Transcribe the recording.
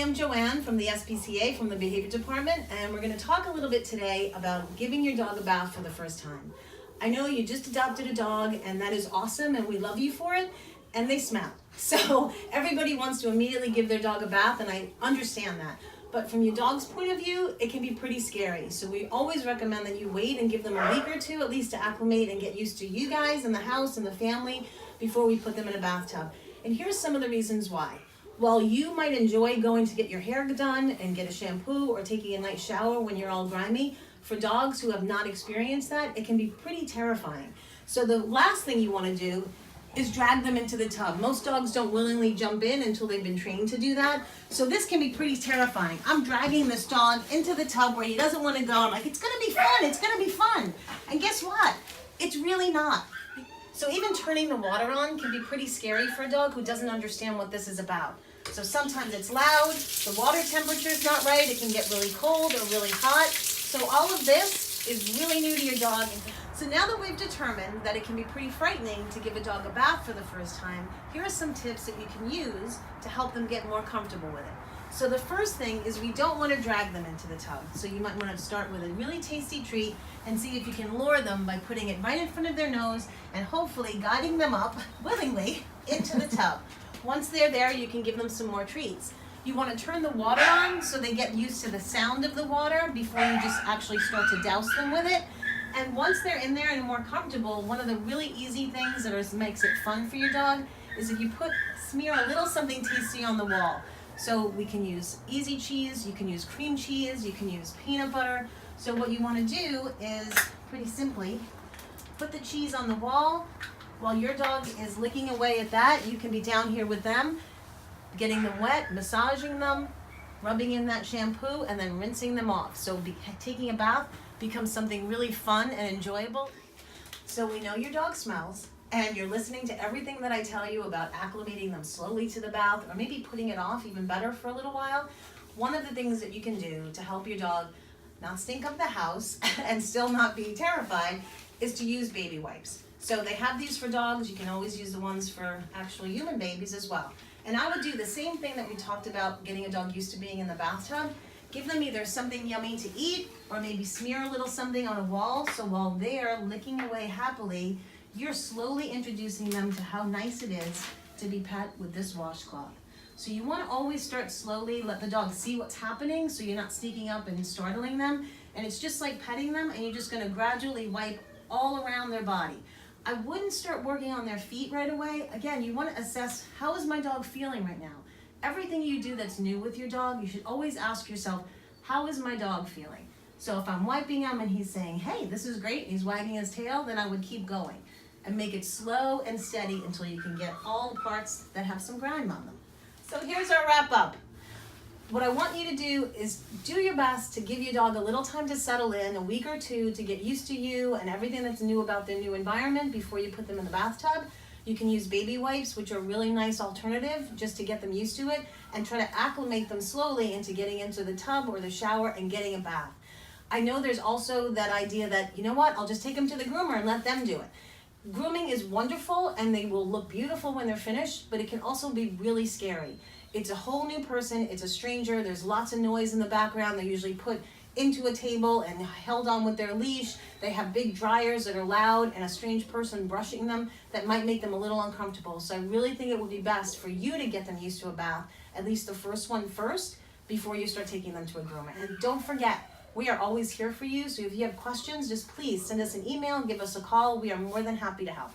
I'm Joanne from the SPCA, from the Behavior Department, and we're going to talk a little bit today about giving your dog a bath for the first time. I know you just adopted a dog, and that is awesome, and we love you for it, and they smell. So everybody wants to immediately give their dog a bath, and I understand that. But from your dog's point of view, it can be pretty scary. So we always recommend that you wait and give them a week or two, at least to acclimate and get used to you guys and the house and the family before we put them in a bathtub. And here's some of the reasons why. While you might enjoy going to get your hair done and get a shampoo or taking a nice shower when you're all grimy, for dogs who have not experienced that, it can be pretty terrifying. So the last thing you want to do is drag them into the tub. Most dogs don't willingly jump in until they've been trained to do that. So this can be pretty terrifying. I'm dragging this dog into the tub where he doesn't want to go. I'm like, it's gonna be fun, it's gonna be fun. And guess what? It's really not. So even turning the water on can be pretty scary for a dog who doesn't understand what this is about. So sometimes it's loud, the water temperature is not right, it can get really cold or really hot. So all of this is really new to your dog. So now that we've determined that it can be pretty frightening to give a dog a bath for the first time, here are some tips that you can use to help them get more comfortable with it. So the first thing is we don't want to drag them into the tub. So you might want to start with a really tasty treat and see if you can lure them by putting it right in front of their nose and hopefully guiding them up willingly into the tub. Once they're there, you can give them some more treats. You want to turn the water on so they get used to the sound of the water before you just actually start to douse them with it. And once they're in there and more comfortable, one of the really easy things that makes it fun for your dog is if you smear a little something tasty on the wall. So we can use easy cheese, you can use cream cheese, you can use peanut butter. So what you want to do is, pretty simply, put the cheese on the wall. While your dog is licking away at that, you can be down here with them, getting them wet, massaging them, rubbing in that shampoo, and then rinsing them off. So taking a bath becomes something really fun and enjoyable. So we know your dog smells, and you're listening to everything that I tell you about acclimating them slowly to the bath, or maybe putting it off even better for a little while. One of the things that you can do to help your dog not stink up the house and still not be terrified is to use baby wipes. So they have these for dogs. You can always use the ones for actual human babies as well. And I would do the same thing that we talked about getting a dog used to being in the bathtub. Give them either something yummy to eat or maybe smear a little something on a wall, so while they're licking away happily, you're slowly introducing them to how nice it is to be pet with this washcloth. So you want to always start slowly, let the dog see what's happening so you're not sneaking up and startling them. And it's just like petting them, and you're just going to gradually wipe all around their body. I wouldn't start working on their feet right away. Again, you want to assess, how is my dog feeling right now? Everything you do that's new with your dog, you should always ask yourself, how is my dog feeling? So if I'm wiping him and he's saying, hey, this is great, and he's wagging his tail, then I would keep going and make it slow and steady until you can get all the parts that have some grime on them. So here's our wrap up. What I want you to do is do your best to give your dog a little time to settle in, a week or two, to get used to you and everything that's new about their new environment before you put them in the bathtub. You can use baby wipes, which are a really nice alternative, just to get them used to it, and try to acclimate them slowly into getting into the tub or the shower and getting a bath. I know there's also that idea that, you know what, I'll just take them to the groomer and let them do it. Grooming is wonderful and they will look beautiful when they're finished, but it can also be really scary. It's a whole new person, it's a stranger, there's lots of noise in the background. They're usually put into a table and held on with their leash. They have big dryers that are loud and a strange person brushing them that might make them a little uncomfortable. So I really think it would be best for you to get them used to a bath, at least the first one first, before you start taking them to a groomer. And don't forget, we are always here for you, so if you have questions, just please send us an email and give us a call. We are more than happy to help.